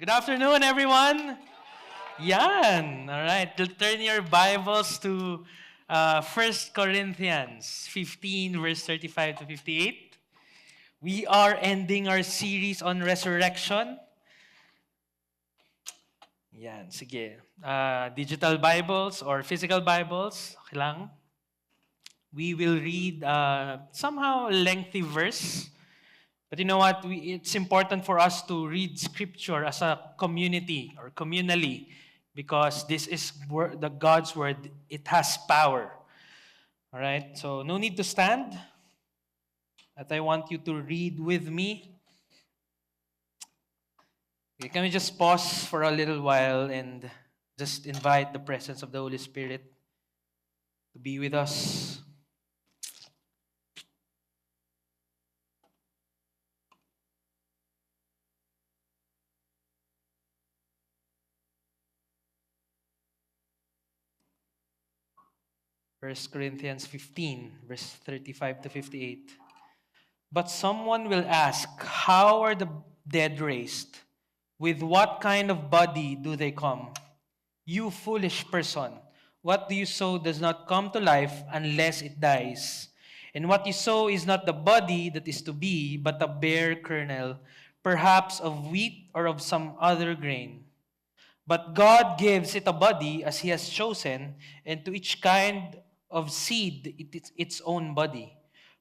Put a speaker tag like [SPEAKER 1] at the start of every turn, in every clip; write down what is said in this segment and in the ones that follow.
[SPEAKER 1] Good afternoon, everyone. Yan. All right. Turn your Bibles to 1 Corinthians 15, verse 35 to 58. We are ending our series on resurrection. Yan. Sige. Digital Bibles or physical Bibles. Okay lang. We will read somehow lengthy verse. But you know what? It's important for us to read Scripture as a community or communally because this is the God's Word. It has power. All right? So no need to stand. But I want you to read with me. Okay, can we just pause for a little while and just invite the presence of the Holy Spirit to be with us? 1 Corinthians 15, verse 35 to 58. But someone will ask, how are the dead raised? With what kind of body do they come? You foolish person, what do you sow does not come to life unless it dies. And what you sow is not the body that is to be, but a bare kernel, perhaps of wheat or of some other grain. But God gives it a body as He has chosen, and to each kind of seed its own body.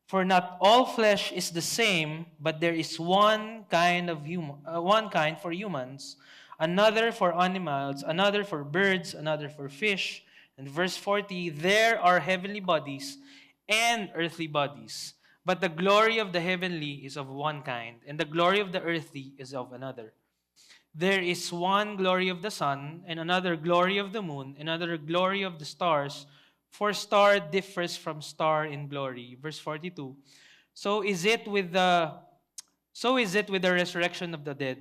[SPEAKER 1] For not all flesh is the same, but there is one kind for humans, another for animals, another for birds, another for fish. And verse 40, there are heavenly bodies and earthly bodies. But the glory of the heavenly is of one kind, and the glory of the earthly is of another. There is one glory of the sun, and another glory of the moon, and another glory of the stars, for star differs from star in glory. Verse 42. So is it with the resurrection of the dead.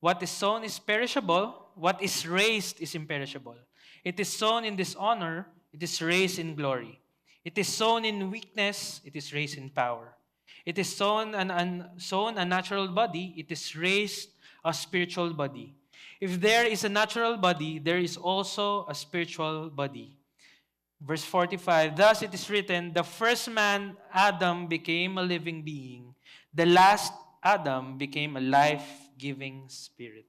[SPEAKER 1] What is sown is perishable, what is raised is imperishable. It is sown in dishonor, it is raised in glory. It is sown in weakness, it is raised in power. It is sown a natural body, it is raised a spiritual body. If there is a natural body, there is also a spiritual body. Verse 45, thus it is written, the first man, Adam, became a living being. The last Adam became a life-giving spirit.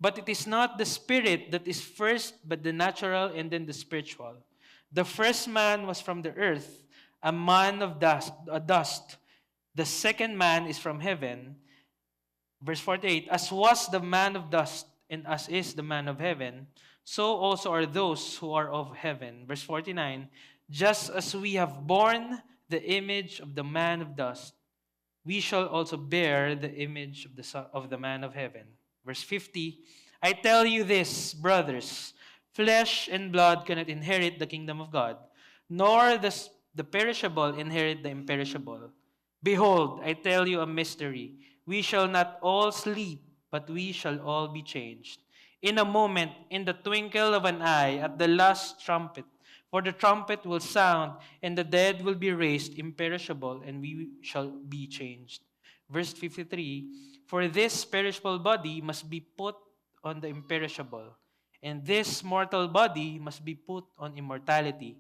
[SPEAKER 1] But it is not the spirit that is first, but the natural and then the spiritual. The first man was from the earth, a man of dust. The second man is from heaven. Verse 48, as was the man of dust, and as is the man of heaven, so also are those who are of heaven. Verse 49, just as we have borne the image of the man of dust, we shall also bear the image of the man of heaven. Verse 50, I tell you this, brothers, flesh and blood cannot inherit the kingdom of God, nor does the perishable inherit the imperishable. Behold, I tell you a mystery. We shall not all sleep, but we shall all be changed. In a moment, in the twinkle of an eye, at the last trumpet. For the trumpet will sound, and the dead will be raised imperishable, and we shall be changed. Verse 53, for this perishable body must be put on the imperishable, and this mortal body must be put on immortality.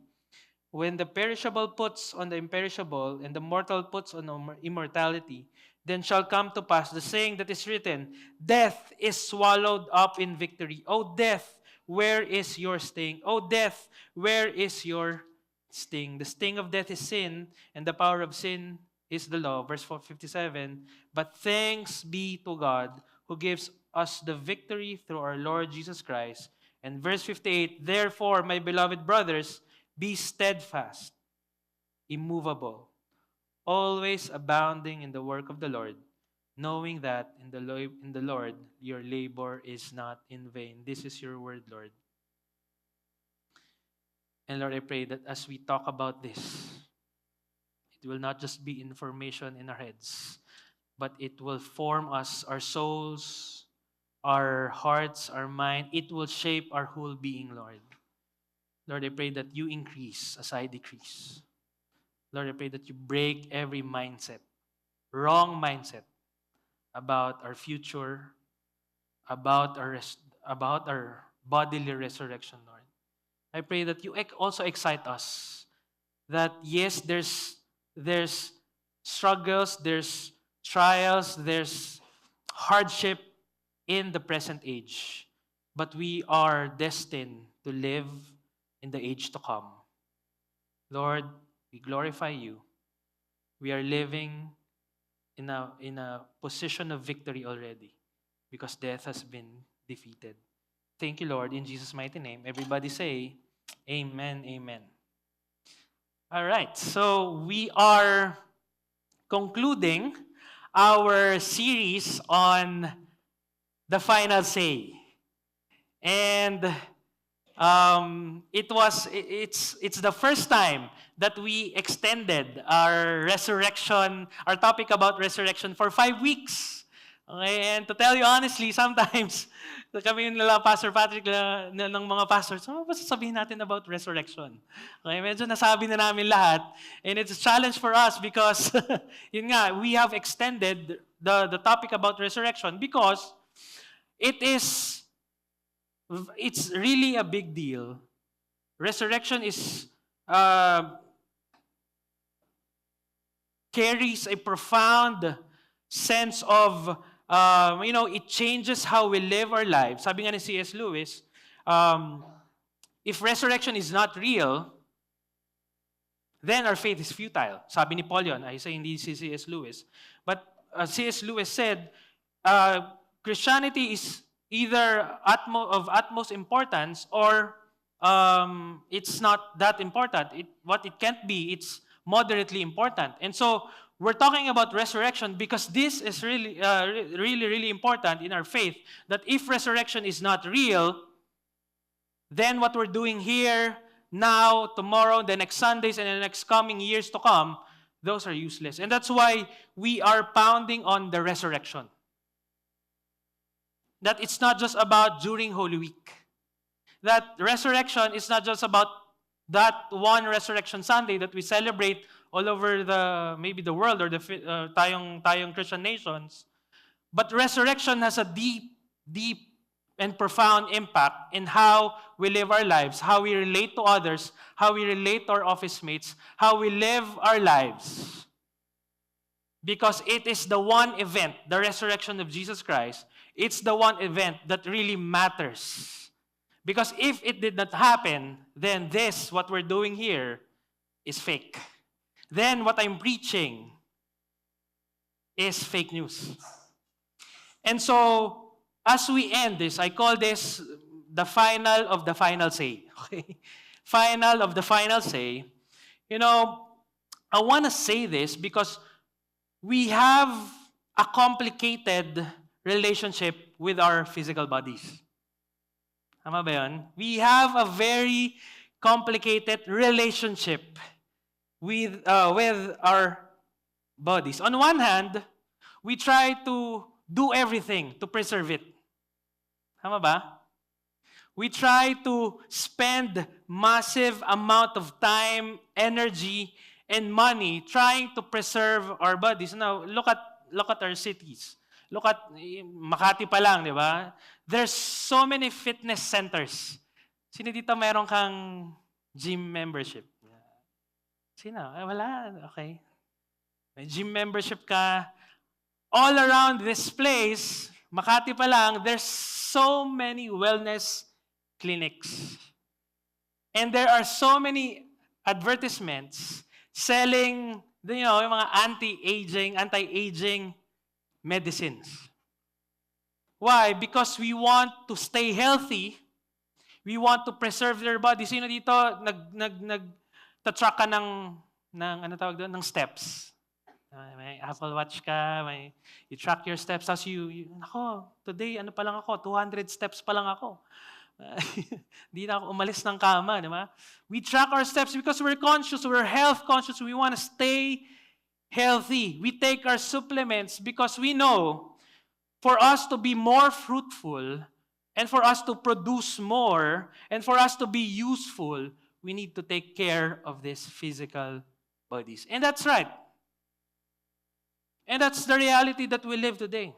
[SPEAKER 1] When the perishable puts on the imperishable, and the mortal puts on immortality, then shall come to pass the saying that is written, death is swallowed up in victory. O death, where is your sting? O death, where is your sting? The sting of death is sin, and the power of sin is the law. Verse 457, but thanks be to God who gives us the victory through our Lord Jesus Christ. And verse 58, therefore, my beloved brothers, be steadfast, immovable, always abounding in the work of the Lord, knowing that in the Lord your labor is not in vain. This is your word, Lord. And Lord, I pray that as we talk about this, it will not just be information in our heads, but it will form us, our souls, our hearts, our mind. It will shape our whole being, Lord. Lord, I pray that you increase as I decrease. Lord, I pray that you break every mindset, wrong mindset about our future, about about our bodily resurrection, Lord. I pray that you also excite us that yes, there's struggles, there's trials, there's hardship in the present age, but we are destined to live in the age to come. Lord, we glorify you. We are living in a position of victory already because death has been defeated. Thank you, Lord, in Jesus' mighty name. Everybody say, Amen, amen. All right, so we are concluding our series on the final say. And it's the first time that we extended our topic about resurrection for 5 weeks. Okay, and to tell you honestly, sometimes kami nila Pastor Patrick ng mga pastors, ano ba sasabihin natin about resurrection? Okay, medyo nasabi na namin lahat, and it's a challenge for us because yun nga, we have extended the topic about resurrection because it's really a big deal. Resurrection carries a profound sense of, it changes how we live our lives. Sabi nga ni C.S. Lewis, if resurrection is not real, then our faith is futile. Sabi ni Paul yun, ay say hindi si C.S. Lewis. But C.S. Lewis said, Christianity is either of utmost importance or it's not that important. What it can't be, it's moderately important. And so we're talking about resurrection because this is really, really important in our faith, that if resurrection is not real, then what we're doing here, now, tomorrow, the next Sundays, and the next coming years to come, those are useless. And that's why we are pounding on the resurrection. That it's not just about during Holy Week. That resurrection is not just about that one Resurrection Sunday that we celebrate all over maybe the world or tayong Christian nations. But resurrection has a deep and profound impact in how we live our lives, how we relate to others, how we relate to our office mates, how we live our lives. Because it is the one event, the resurrection of Jesus Christ, it's the one event that really matters. Because if it did not happen, then what we're doing here, is fake. Then what I'm preaching is fake news. And so, as we end this, I call this the final of the final say. Okay? Final of the final say. I want to say this because we have a complicated relationship with our physical bodies. Tama ba yun? We have a very complicated relationship with our bodies. On one hand, we try to do everything to preserve it. Tama ba? We try to spend massive amount of time, energy, and money trying to preserve our bodies. Now, look at our cities. Look at Makati pa lang, di ba? There's so many fitness centers. Sino dito meron kang gym membership? Sino? Wala. Okay. May gym membership ka. All around this place, Makati pa lang, there's so many wellness clinics. And there are so many advertisements selling, yung mga anti-aging medicines. Why? Because we want to stay healthy. We want to preserve their body. Sino dito nag-track ka ng ano tawag doon? Ng steps. May Apple Watch ka, you track your steps. Tapos today, pa lang ako? 200 steps pa lang ako. Di na ako umalis ng kama, di ba? We track our steps because we're conscious, we're health conscious, we want to stay healthy. We take our supplements because we know for us to be more fruitful and for us to produce more and for us to be useful, we need to take care of these physical bodies. And that's right. And that's the reality that we live today.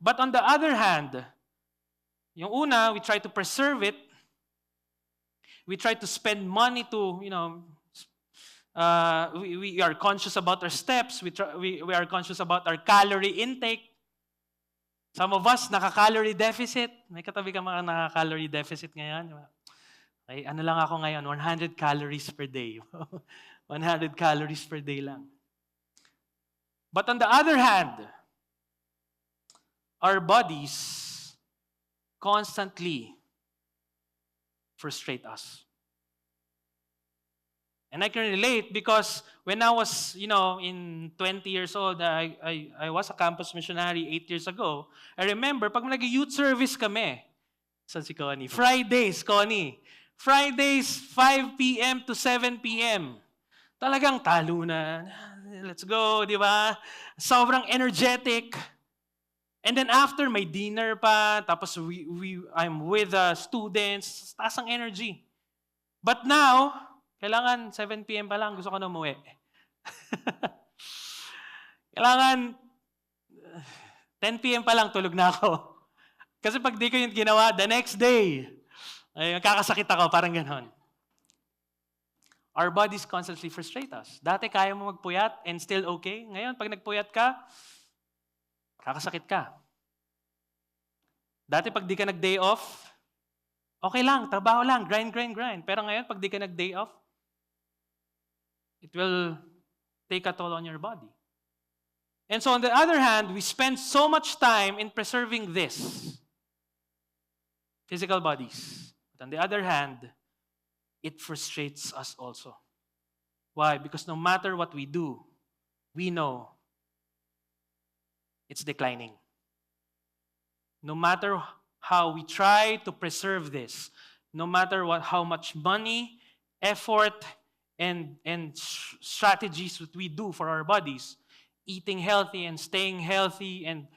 [SPEAKER 1] But on the other hand, yung una, we try to preserve it. We try to spend money to, we are conscious about our steps. We are conscious about our calorie intake. Some of us, naka-calorie deficit. May katabi ka mga naka-calorie deficit ngayon. Okay, ano lang ako ngayon? 100 calories per day. 100 calories per day lang. But on the other hand, our bodies constantly frustrate us. And I can relate because when I was, in 20 years old, I was a campus missionary 8 years ago. I remember, pag nag-youth service kami, saan si Connie? Fridays, Connie. Fridays, 5 p.m. to 7 p.m. Talagang talo na. Let's go, di ba? Sobrang energetic. And then after, may dinner pa. Tapos I'm with students. Taas ang energy. But now, kailangan 7 p.m. pa lang, gusto ko na umuwi. Kailangan 10 p.m. pa lang, tulog na ako. Kasi pag di ko yung ginawa, the next day, ay kakasakit ako, parang ganon. Our bodies constantly frustrate us. Dati kaya mo magpuyat and still okay. Ngayon, pag nagpuyat ka, kakasakit ka. Dati pag di ka nag-day off, okay lang, trabaho lang, grind. Pero ngayon, pag di ka nag-day off, it will take a toll on your body. And so on the other hand, we spend so much time in preserving this, physical bodies. But on the other hand, it frustrates us also. Why? Because no matter what we do, we know it's declining. No matter how we try to preserve this, no matter how much money, effort, and strategies that we do for our bodies, eating healthy and staying healthy and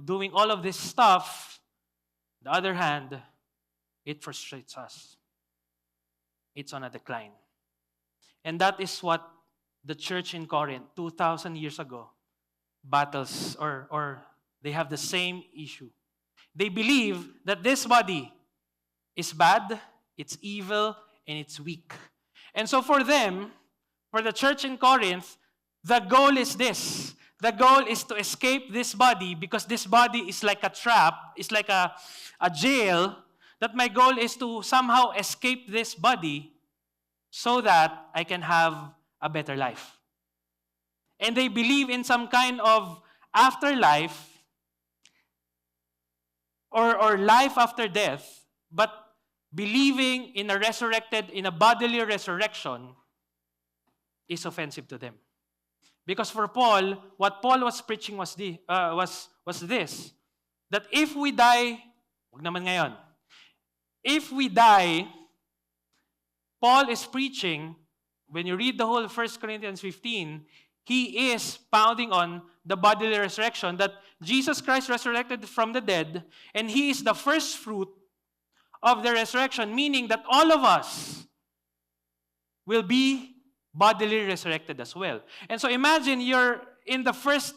[SPEAKER 1] doing all of this stuff, on the other hand, it frustrates us. It's on a decline. And that is what the church in Corinth 2,000 years ago battles, or they have the same issue. They believe that this body is bad, it's evil, and it's weak. And so for them, for the church in Corinth, the goal is this. The goal is to escape this body because this body is like a trap, it's like a jail, that my goal is to somehow escape this body so that I can have a better life. And they believe in some kind of afterlife or life after death, but believing in a bodily resurrection is offensive to them. Because for Paul, what Paul was preaching was this, that if we die, wag naman ngayon, if we die, Paul is preaching, when you read the whole 1 Corinthians 15, he is pounding on the bodily resurrection, that Jesus Christ resurrected from the dead, and he is the first fruit of the resurrection, meaning that all of us will be bodily resurrected as well. And so imagine you're in the first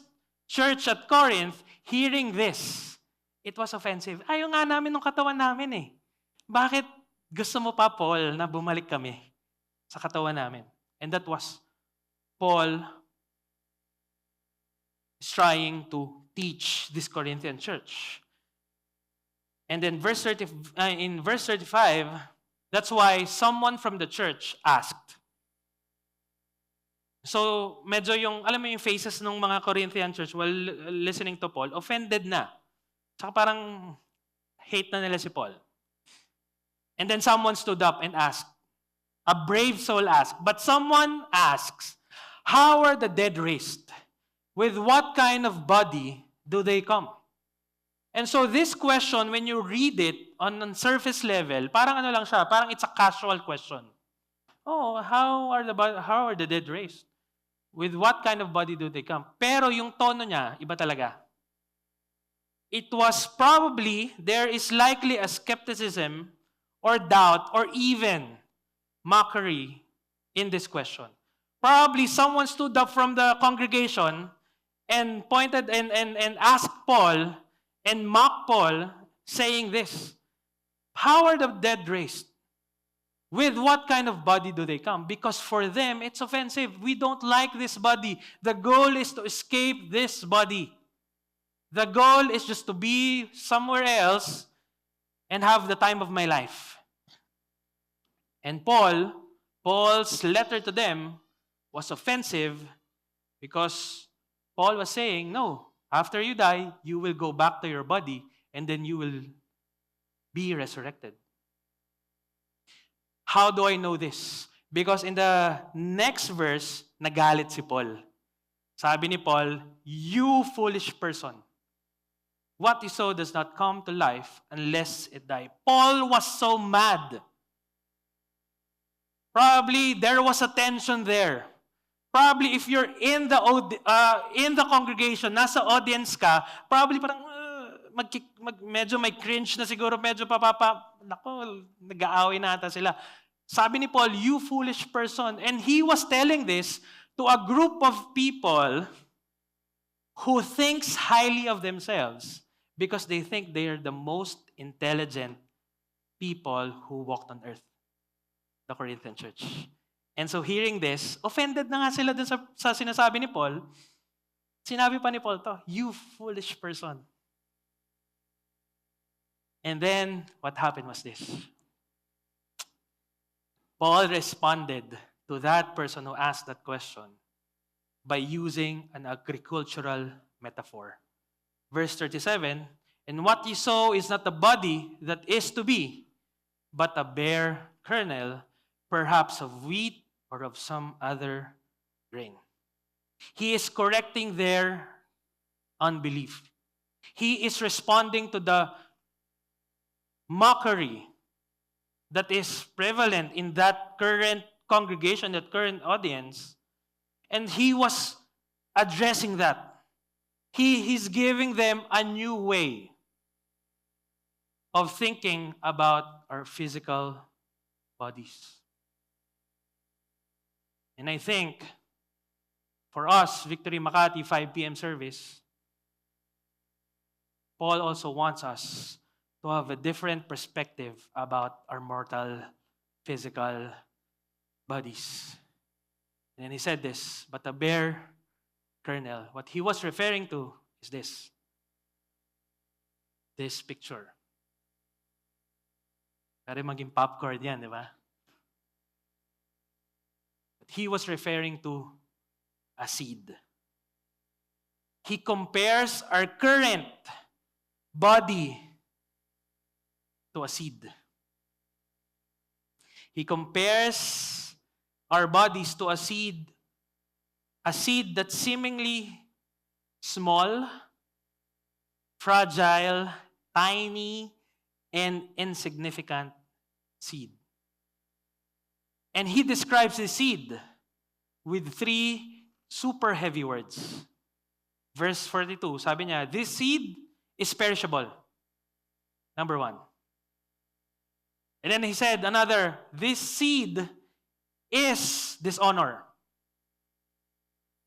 [SPEAKER 1] church at Corinth hearing this. It was offensive. Ayaw nga namin ng katawan namin eh. Bakit gusto mo pa, Paul, na bumalik kami sa katawan namin? And that was Paul is trying to teach this Corinthian church. And then in verse 35, that's why someone from the church asked. So, medyo alam mo yung faces ng mga Corinthian church while listening to Paul, offended na. Saka parang hate na nila si Paul. And then someone stood up and asked, a brave soul asked, but someone asks, how are the dead raised? With what kind of body do they come? And so this question, when you read it on surface level, parang ano lang siya, parang it's a casual question. Oh, how are the dead raised? With what kind of body do they come? Pero yung tono niya, iba talaga. It was probably, there is likely a skepticism or doubt or even mockery in this question. Probably someone stood up from the congregation and pointed and asked Paul and mocked Paul, saying this, how are the dead raised? With what kind of body do they come? Because for them, it's offensive. We don't like this body. The goal is to escape this body. The goal is just to be somewhere else and have the time of my life. And Paul's letter to them was offensive because Paul was saying, no, after you die, you will go back to your body and then you will be resurrected. How do I know this? Because in the next verse, nagalit si Paul. Sabi ni Paul, you foolish person. What you sow does not come to life unless it die. Paul was so mad. Probably there was a tension there. Probably if you're in the congregation, nasa audience ka, probably parang medyo may cringe na siguro, medyo nako, nag-aaway na ata sila. Sabi ni Paul, you foolish person. And he was telling this to a group of people who thinks highly of themselves because they think they are the most intelligent people who walked on earth. The Corinthian church. And so hearing this, offended na nga sila dun sa sinasabi ni Paul. Sinabi pa ni Paul to, you foolish person. And then, what happened was this. Paul responded to that person who asked that question by using an agricultural metaphor. Verse 37, and what you sow is not the body that is to be, but a bare kernel, perhaps of wheat or of some other grain. He is correcting their unbelief. He is responding to the mockery that is prevalent in that current congregation, that current audience, and he was addressing that. He's giving them a new way of thinking about our physical bodies. And I think for us, Victory Makati 5 p.m. service, Paul also wants us to have a different perspective about our mortal physical bodies. And he said this, but a bare kernel. What he was referring to is this picture. Pwede maging popcorn yan, di ba? But he was referring to a seed. He compares our current body to a seed. He compares our bodies to a seed that's seemingly small, fragile, tiny, and insignificant seed. And he describes the seed with 3 super heavy words. Verse 42, sabi niya, this seed is perishable. Number 1. And then he said another, this seed is dishonor.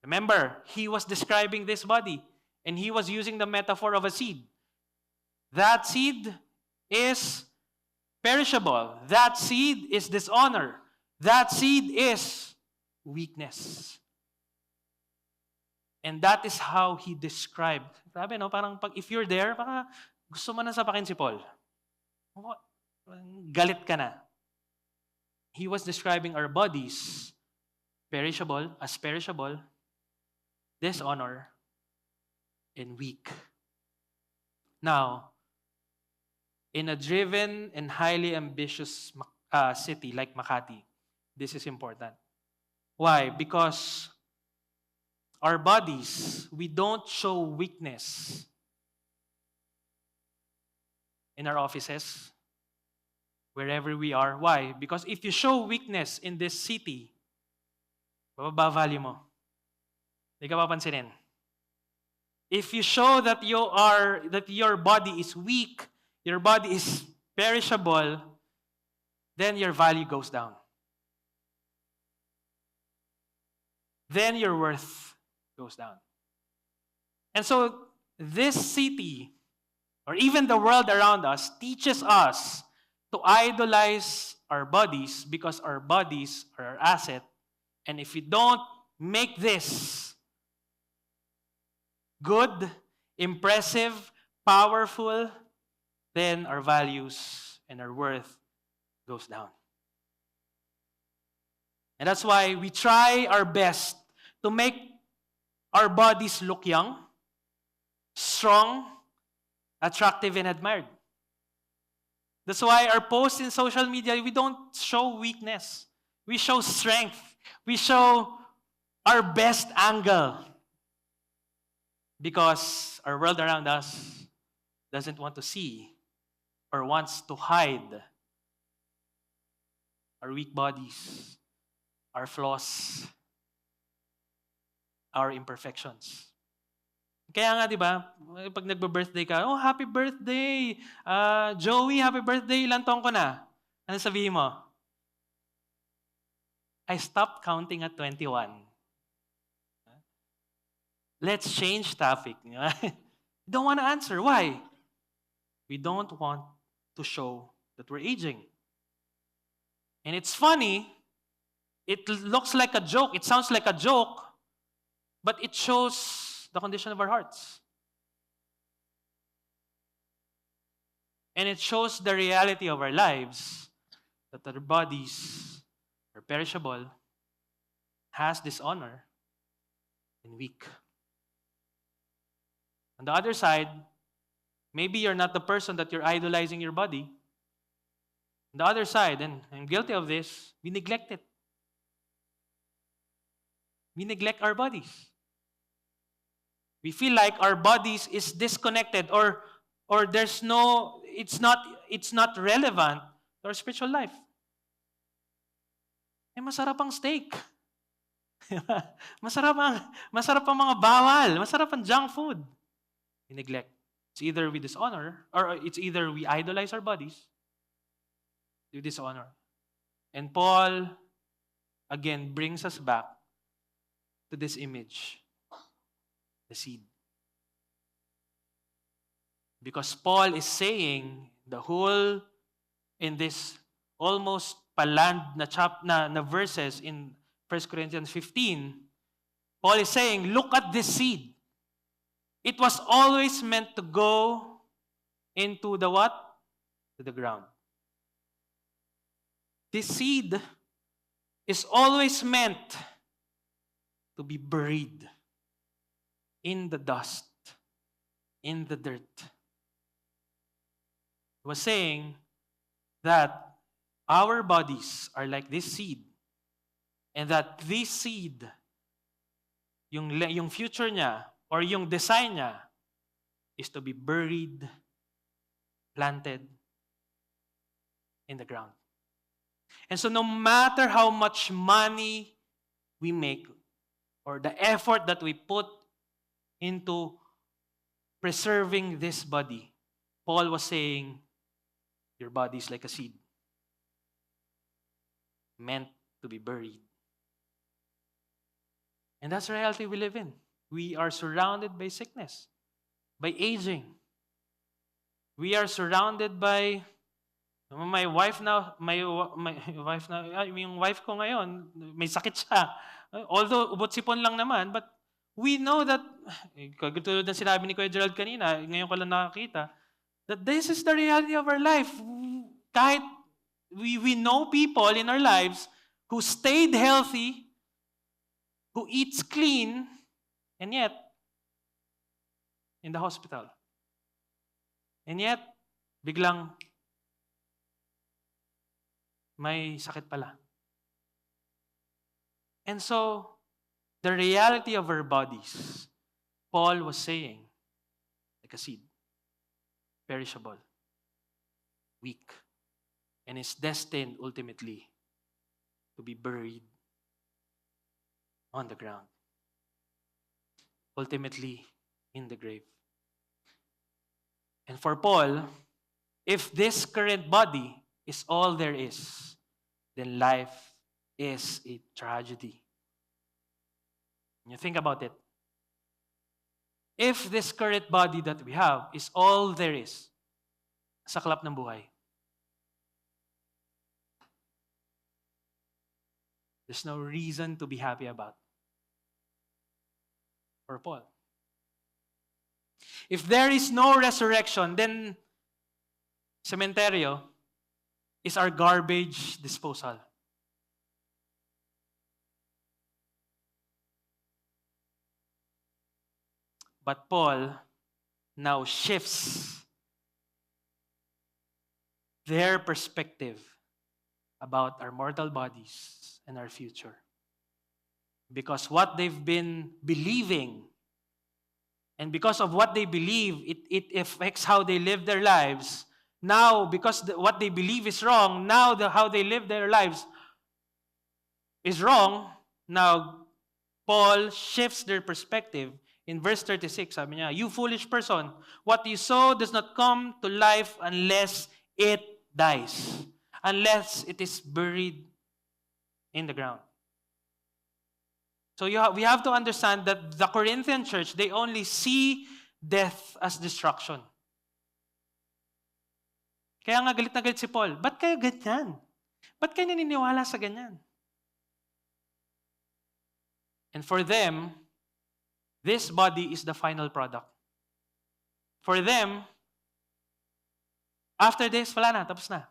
[SPEAKER 1] Remember, he was describing this body and he was using the metaphor of a seed. That seed is perishable. That seed is dishonor. That seed is weakness. And that is how he described. Sabi, no? Parang if you're there, baka gusto mo na sapakin si Paul. Galit ka na. He was describing our bodies perishable, dishonor, and weak. Now, in a driven and highly ambitious city like Makati, this is important. Why? Because our bodies, we don't show weakness in our offices, wherever we are. Why? Because if you show weakness in this city, bababa value mo. Hindi ka papansinin. If you show that your body is weak, your body is perishable, then your value goes down. Then your worth goes down. And so this city, or even the world around us, teaches us to idolize our bodies because our bodies are our asset. And if we don't make this good, impressive, powerful, then our values and our worth goes down. And that's why we try our best to make our bodies look young, strong, attractive, and admired. That's why our posts in social media, we don't show weakness. We show strength. We show our best angle. Because our world around us doesn't want to see or wants to hide our weak bodies, our flaws, our imperfections. Kaya nga, di ba, pag nagbe-birthday ka, oh, happy birthday! Joey, happy birthday! Ilan taon ko na? Ano sabihin mo? I stopped counting at 21. Let's change topic. Don't want to answer. Why? We don't want to show that we're aging. And it's funny. It looks like a joke. It sounds like a joke. But it shows the condition of our hearts. And it shows the reality of our lives, that our bodies are perishable, has dishonor, and weak. On the other side, maybe you're not the person that you're idolizing your body. On the other side, and I'm guilty of this, we neglect it. We neglect our bodies. We feel like our bodies is disconnected or there's no, it's not relevant to our spiritual life. Eh, masarap ang steak. masarap ang mga bawal. Masarap ang junk food. We neglect. It's either we dishonor or it's either we idolize our bodies, we dishonor. And Paul, again, brings us back to this image. The seed. Because Paul is saying the whole in this almost paland na verses in 1 Corinthians 15, Paul is saying, look at this seed. It was always meant to go into the what? To the ground. This seed is always meant to be buried in the dust, in the dirt. He was saying that our bodies are like this seed, and that this seed, yung future niya, or yung design niya, is to be buried, planted in the ground. And so no matter how much money we make, or the effort that we put into preserving this body, Paul was saying, your body is like a seed, meant to be buried. And that's the reality we live in. We are surrounded by sickness, by aging. We are surrounded by yung wife ko ngayon, may sakit siya. Although ubot sipon lang naman, but we know that, katulad ng sinabi ni Kuya Gerald kanina, ngayon ko lang nakakita, that this is the reality of our life. Kahit we know people in our lives who stayed healthy, who eats clean, and yet, in the hospital. And yet, biglang, may sakit pala. And so, the reality of our bodies, Paul was saying, like a seed, perishable, weak, and is destined ultimately to be buried on the ground. Ultimately, in the grave. And for Paul, if this current body is all there is, then life is a tragedy. When you think about it, if this current body that we have is all there is, saklap ng buhay. There's no reason to be happy about. For Paul. If there is no resurrection, then cementerio is our garbage disposal. But Paul now shifts their perspective about our mortal bodies and our future. Because what they've been believing, and because of what they believe, it affects how they live their lives. Now, because what they believe is wrong, now how they live their lives is wrong. Now, Paul shifts their perspective. In verse 36, sabi niya, "You foolish person, what you sow does not come to life unless it dies, unless it is buried in the ground." So we have to understand that the Corinthian church, they only see death as destruction. Kaya nga galit na galit si Paul. Ba't kayo ganyan? Ba't kayo naniniwala sa ganyan? And for them, this body is the final product. For them, after this, wala na, tapos na.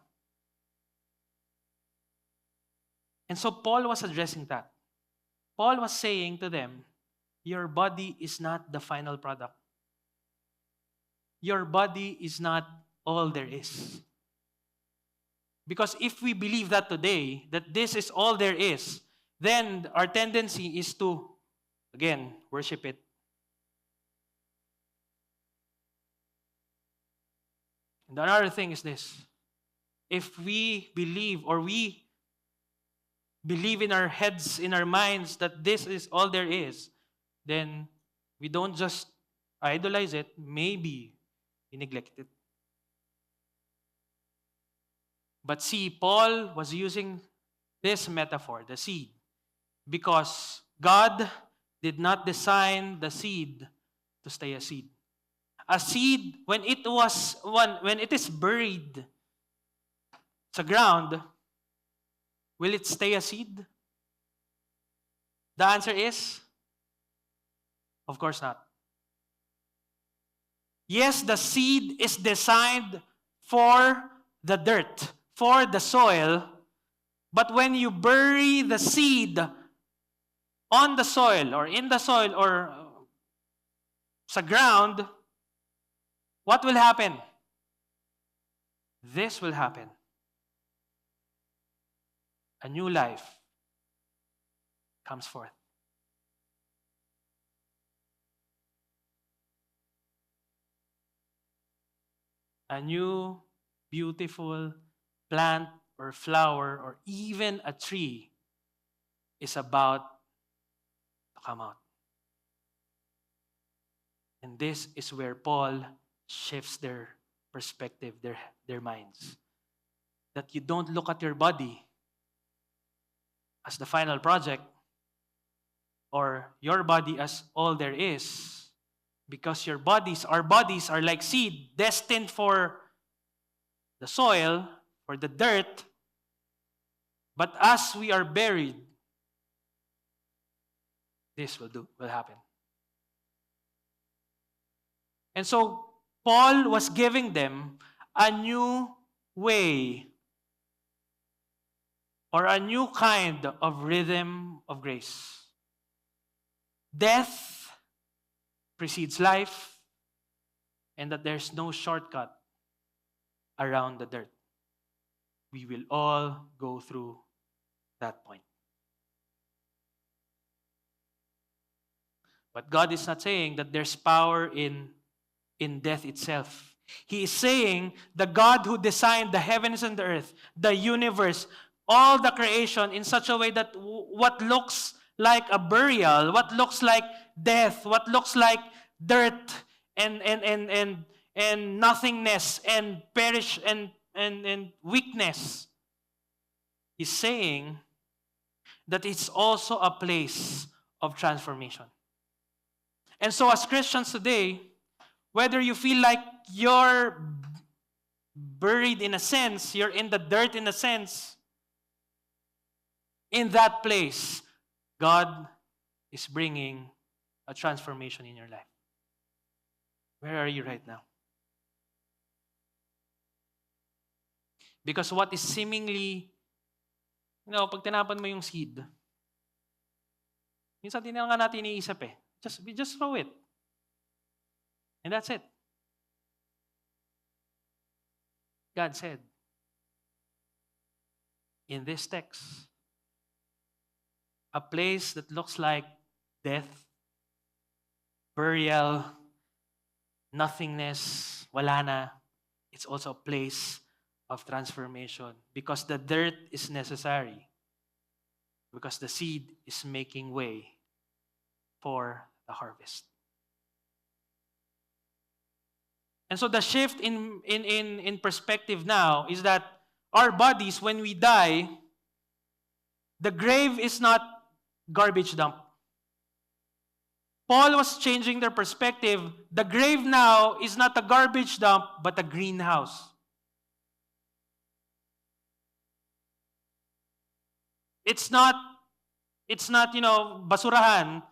[SPEAKER 1] And so Paul was addressing that. Paul was saying to them, your body is not the final product. Your body is not all there is. Because if we believe that today, that this is all there is, then our tendency is to, again, worship it. And another thing is this. If we believe, or we believe in our heads, in our minds, that this is all there is, then we don't just idolize it, maybe we neglect it. But see, Paul was using this metaphor, the seed, because God did not design the seed to stay a seed. A seed, when it is buried sa ground, will it stay a seed? The answer is, of course not. Yes, the seed is designed for the dirt, for the soil, but when you bury the seed on the soil, or in the soil, or sa ground, what will happen? This will happen. A new life comes forth. A new, beautiful plant or flower or even a tree is about to come out. And this is where Paul shifts their perspective, their minds. That you don't look at your body as the final project, or your body as all there is, because our bodies are like seed, destined for the soil, for the dirt, but as we are buried, this will happen. And so, Paul was giving them a new way, or a new kind of rhythm of grace. Death precedes life, and that there's no shortcut around the dirt. We will all go through that point. But God is not saying that there's power in death itself. He is saying the God who designed the heavens and the earth, the universe, all the creation in such a way that what looks like a burial, what looks like death, what looks like dirt and nothingness and perish and weakness, He's saying that it's also a place of transformation. And so as Christians today, whether you feel like you're buried in a sense, you're in the dirt in a sense, in that place, God is bringing a transformation in your life. Where are you right now? Because what is seemingly, pag tinapan mo yung seed, minsan din nga natin iniisip we just throw it. And that's it. God said, in this text, a place that looks like death, burial, nothingness, wala na, it's also a place of transformation because the dirt is necessary, because the seed is making way for the harvest. And so the shift in perspective now is that our bodies, when we die, the grave is not garbage dump. Paul was changing their perspective. The grave now is not a garbage dump, but a greenhouse. It's not, basurahan,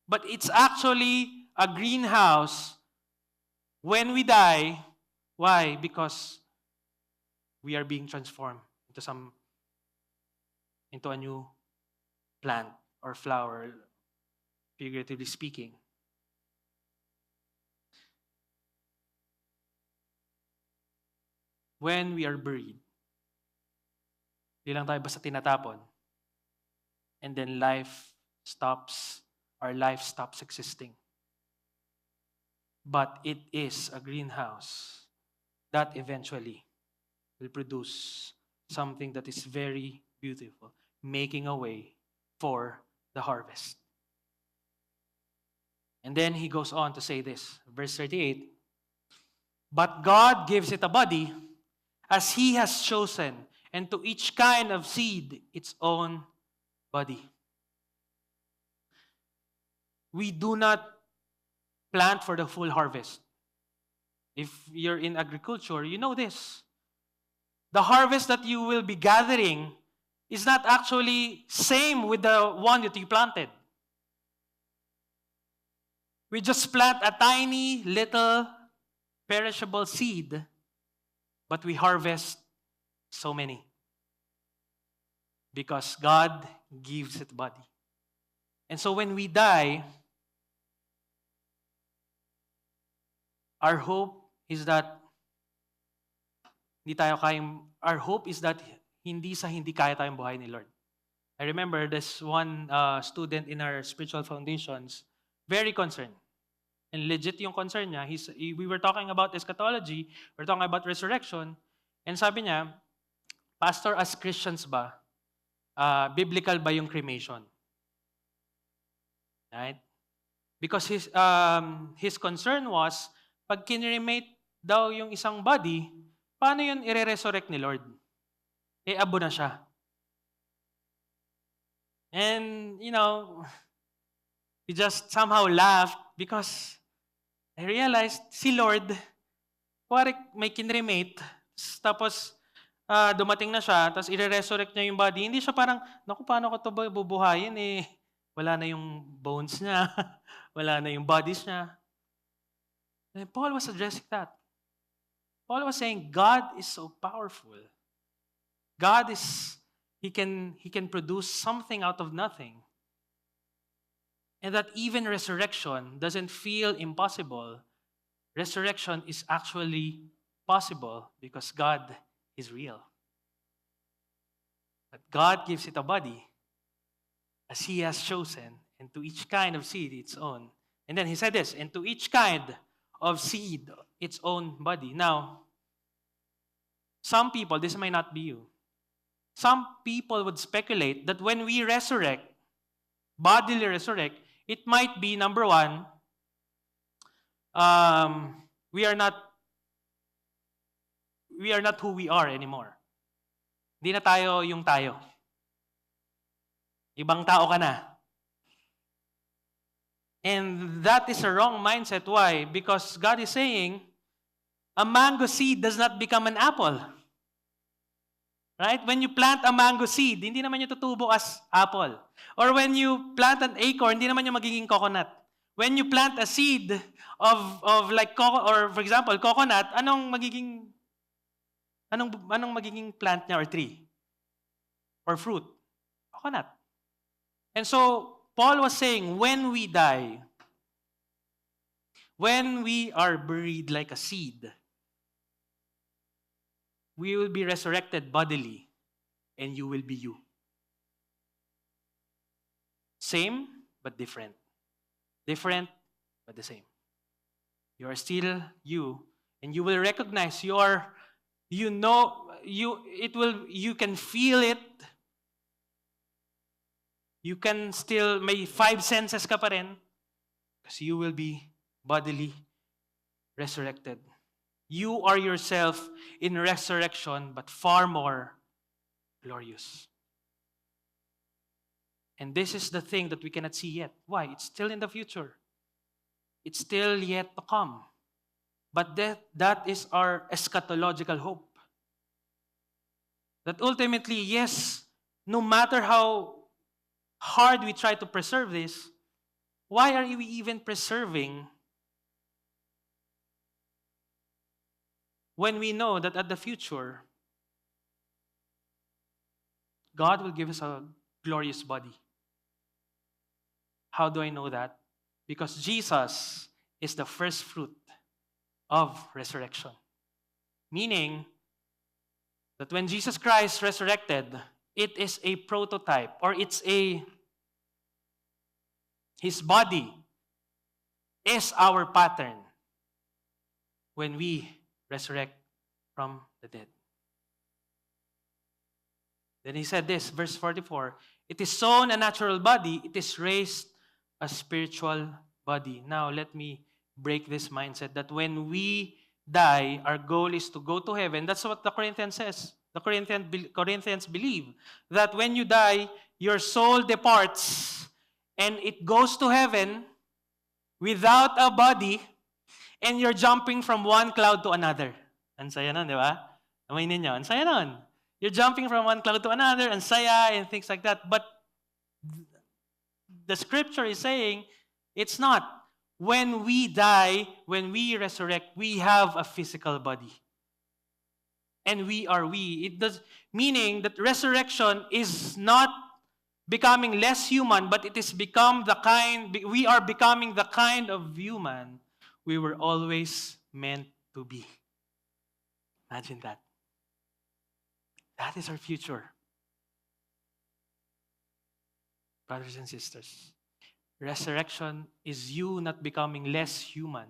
[SPEAKER 1] but it's actually a greenhouse when we die. Why? Because we are being transformed into a new plant or flower, figuratively speaking. When we are buried, di lang tayo basta tinatapon. And then our life stops existing. But it is a greenhouse that eventually will produce something that is very beautiful, making a way for the harvest. And then he goes on to say this, verse 38, but God gives it a body as he has chosen, and to each kind of seed its own body. We do not plant for the full harvest. If you're in agriculture, you know this. The harvest that you will be gathering is not actually same with the one that you planted. We just plant a tiny little perishable seed, but we harvest so many. Because God gives it body. And so when we die, our hope is that hindi kaya tayong buhay ni Lord. I remember this one student in our spiritual foundations, very concerned. And legit yung concern niya. We were talking about eschatology, we're talking about resurrection, and sabi niya, Pastor, as Christians ba, biblical ba yung cremation? Right? Because his concern was, pag kinremate daw yung isang body, paano yun ire-resurrect ni Lord? Abo na siya. And, he just somehow laughed because I realized si Lord, may kinremate, tapos dumating na siya, tapos ire-resurrect niya yung body. Hindi siya parang, naku, paano ko ito bubuhayin? Wala na yung bones niya, wala na yung bodies niya. And Paul was addressing that. Paul was saying, God is so powerful. He can produce something out of nothing. And that even resurrection doesn't feel impossible. Resurrection is actually possible because God is real. But God gives it a body as he has chosen, and to each kind of seed its own. And then he said this, and to each kind of seed its own body. Now, some people, this might not be you, some people would speculate that when we resurrect, bodily resurrect, it might be, number one, we are not who we are anymore. Hindi na tayo yung tayo. Ibang tao ka na. And that is a wrong mindset. Why? Because God is saying, a mango seed does not become an apple. Right? When you plant a mango seed, hindi naman yung tutubo as apple. Or when you plant an acorn, hindi naman yung magiging coconut. When you plant a seed of like or for example, coconut, anong magiging plant niya or tree? Or fruit? Coconut. And so Paul was saying, when we die, when we are buried like a seed, we will be resurrected bodily, and you will be you. Same, but different. Different, but the same. You are still you, and you will recognize you can feel it. You can still, may 5 senses ka pa rin, because you will be bodily resurrected. You are yourself in resurrection, but far more glorious. And this is the thing that we cannot see yet. Why? It's still in the future. It's still yet to come. But that is our eschatological hope. That ultimately, yes, no matter how hard we try to preserve this, why are we even preserving when we know that at the future, God will give us a glorious body? How do I know that? Because Jesus is the first fruit of resurrection. Meaning that when Jesus Christ resurrected, it is a prototype, or his body is our pattern when we resurrect from the dead. Then he said this, verse 44, it is sown a natural body, it is raised a spiritual body. Now, let me break this mindset that when we die, our goal is to go to heaven. That's what the Corinthians says. The Corinthians believe that when you die, your soul departs and it goes to heaven without a body, and you're jumping from one cloud to another. Ang saya nun, di ba? Aminin niyo, ang saya nun. You're jumping from one cloud to another, ang saya, and things like that. But the scripture is saying, it's not. When we die, when we resurrect, we have a physical body. And we are we. It does, meaning that resurrection is not becoming less human, but it is we are becoming the kind of human we were always meant to be. Imagine that. That is our future. Brothers and sisters, resurrection is you not becoming less human,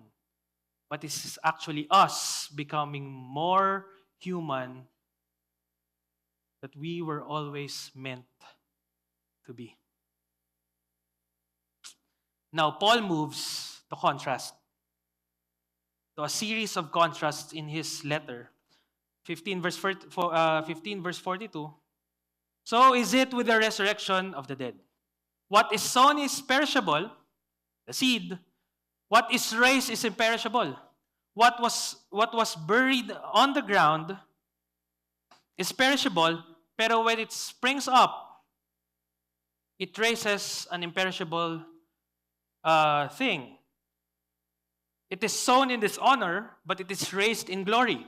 [SPEAKER 1] but it is actually us becoming more human that we were always meant to be. Now, Paul moves to contrast, to a series of contrasts in his letter. 15 verse 42. So is it with the resurrection of the dead. What is sown is perishable, the seed. What is raised is imperishable. What was buried on the ground is perishable, pero when it springs up, it raises an imperishable thing. It is sown in dishonor, but it is raised in glory.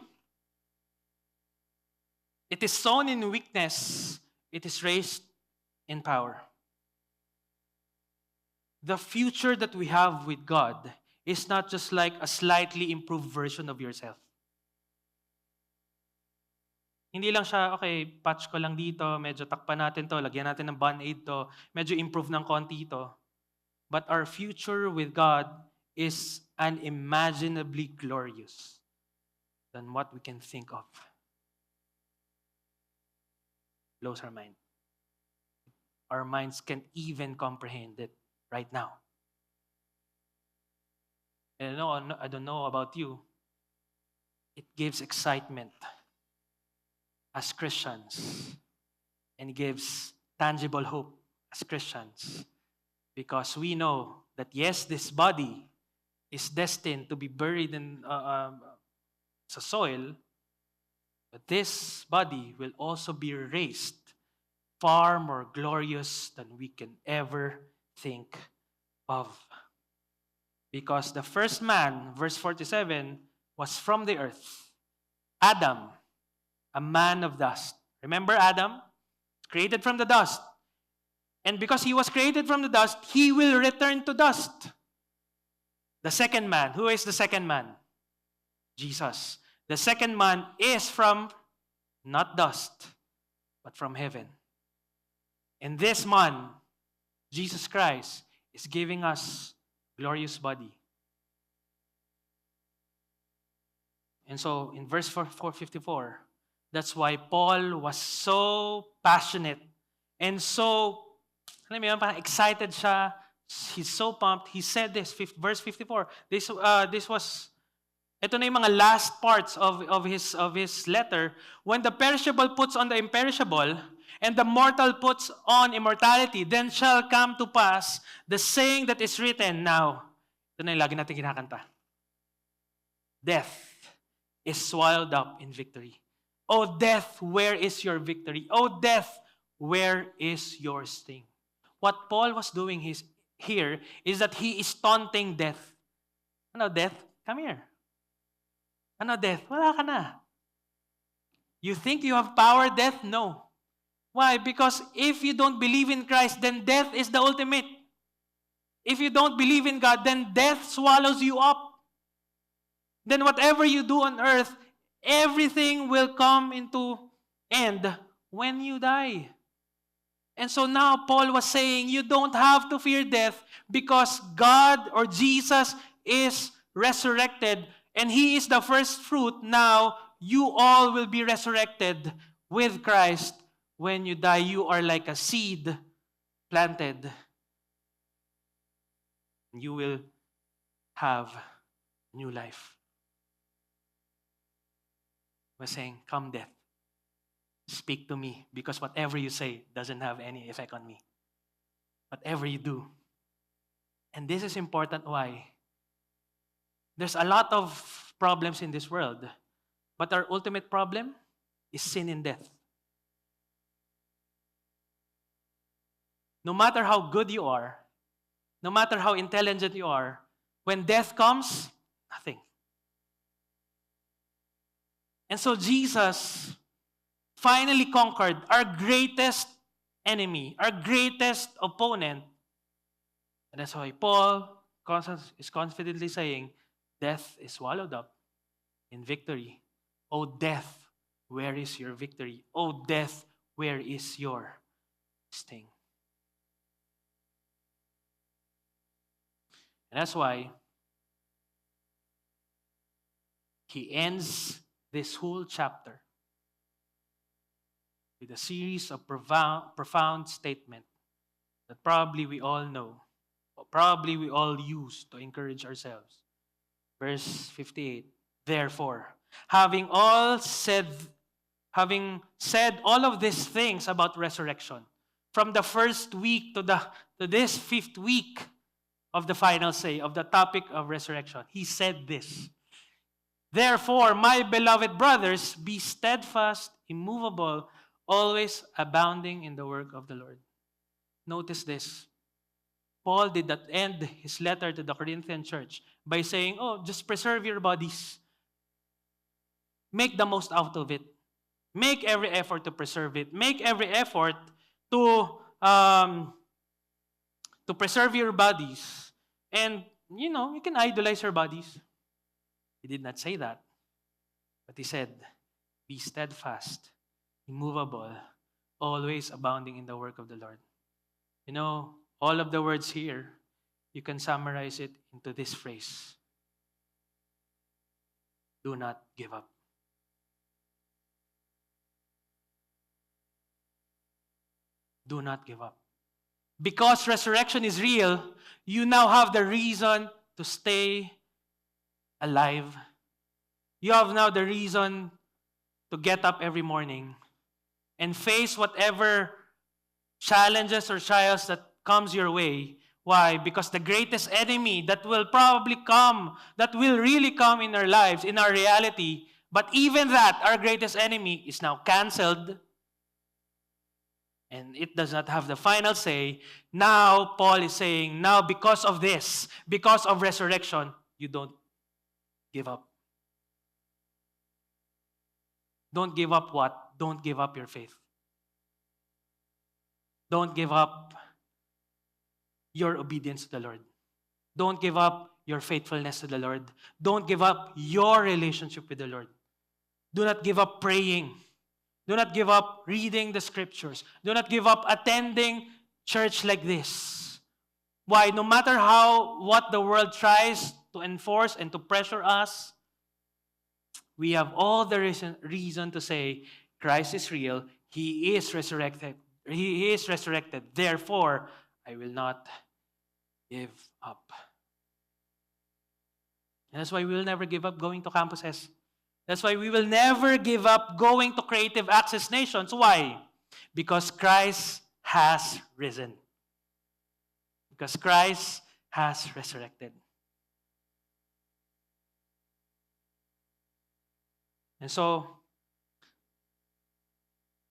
[SPEAKER 1] It is sown in weakness, it is raised in power. The future that we have with God is not just like a slightly improved version of yourself. Hindi lang siya, okay, patch ko lang dito, medyo takpan natin to, lagyan natin ng band-aid to, medyo improve ng konti to. But our future with God is unimaginably glorious than what we can think of. Blows our mind. Our minds can't even comprehend it right now. And I don't know about you. It gives excitement as Christians and gives tangible hope as Christians because we know that yes, this body is destined to be buried in sa soil, but this body will also be raised far more glorious than we can ever think of. Because the first man, verse 47, was from the earth. Adam, a man of dust. Remember Adam? Created from the dust. And because he was created from the dust, he will return to dust. The second man, who is the second man? Jesus. The second man is from not dust, but from heaven. And this man, Jesus Christ, is giving us glorious body. And so in verse 454, that's why Paul was so passionate and so, alam mo yun, parang excited siya. He's so pumped. He said this, verse 54. Ito na yung mga last parts of his letter. When the perishable puts on the imperishable, and the mortal puts on immortality, then shall come to pass the saying that is written. Now, ito na yung lagi natin kinakanta. Death is swallowed up in victory. O death, where is your victory? O death, where is your sting? What Paul was doing here is that he is taunting death. Ano, death? Come here. Ano, death? Wala ka na. You think you have power, death? No. Why? Because if you don't believe in Christ, then death is the ultimate. If you don't believe in God, then death swallows you up. Then whatever you do on earth, everything will come into end when you die. And so now Paul was saying, you don't have to fear death because God or Jesus is resurrected and He is the first fruit. Now you all will be resurrected with Christ. When you die, you are like a seed planted. You will have new life. We're saying, come death, speak to me, because whatever you say doesn't have any effect on me. Whatever you do. And this is important. Why? There's a lot of problems in this world, but our ultimate problem is sin and death. No matter how good you are, no matter how intelligent you are, when death comes, nothing. And so Jesus finally conquered our greatest enemy, our greatest opponent. And that's why Paul is confidently saying, death is swallowed up in victory. O death, where is your victory? O death, where is your sting? And that's why he ends this whole chapter with a series of profound statements that probably we all know, or probably we all use to encourage ourselves. Verse 58, therefore, having said all of these things about resurrection, from the first week to this fifth week of the final say, of the topic of resurrection, he said this. Therefore, my beloved brothers, be steadfast, immovable, always abounding in the work of the Lord. Notice this. Paul did not end his letter to the Corinthian church by saying, just preserve your bodies. Make the most out of it. Make every effort to preserve it. Make every effort to preserve your bodies. And, you can idolize your bodies. He did not say that. But he said, be steadfast, immovable, always abounding in the work of the Lord. All of the words here, you can summarize it into this phrase. Do not give up. Do not give up. Because resurrection is real, you now have the reason to stay alive. You have now the reason to get up every morning and face whatever challenges or trials that comes your way Why? Because the greatest enemy that will probably come, that will really come in our lives, in our reality, but even that, our greatest enemy, is now canceled, and it does not have the final say. Now, Paul is saying, now because of this, because of resurrection, you don't give up. Don't give up what? Don't give up your faith. Don't give up your obedience to the Lord. Don't give up your faithfulness to the Lord. Don't give up your relationship with the Lord. Do not give up praying. Do not give up reading the scriptures. Do not give up attending church like this. Why? No matter what the world tries to enforce and to pressure us, we have all the reason to say, Christ is real. He is resurrected. He is resurrected. Therefore, I will not give up. And that's why we will never give up going to campuses. That's why we will never give up going to Creative Access Nations. Why? Because Christ has risen. Because Christ has resurrected. And so,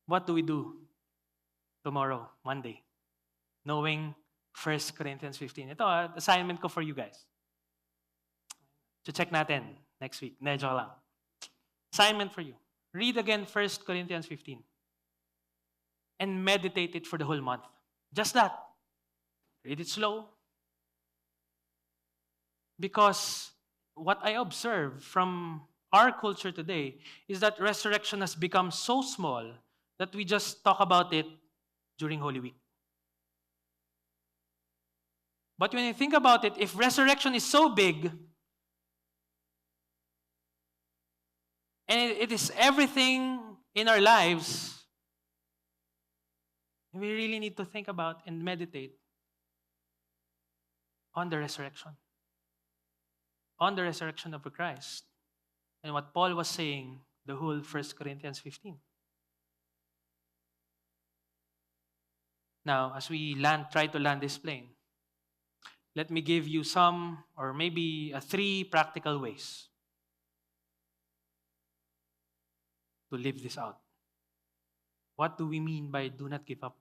[SPEAKER 1] what do we do tomorrow, Monday? Knowing 1 Corinthians 15. Ito, assignment ko for you guys. To check natin next week. Medyo lang. Assignment for you. Read again 1 Corinthians 15. And meditate it for the whole month. Just that. Read it slow. Because what I observe from our culture today is that resurrection has become so small that we just talk about it during Holy Week. But when you think about it, if resurrection is so big, and it is everything in our lives, we really need to think about and meditate on the resurrection. On the resurrection of Christ. And what Paul was saying, the whole 1 Corinthians 15. Now, as we try to land this plane, let me give you some, or maybe 3 practical ways to live this out. What do we mean by do not give up?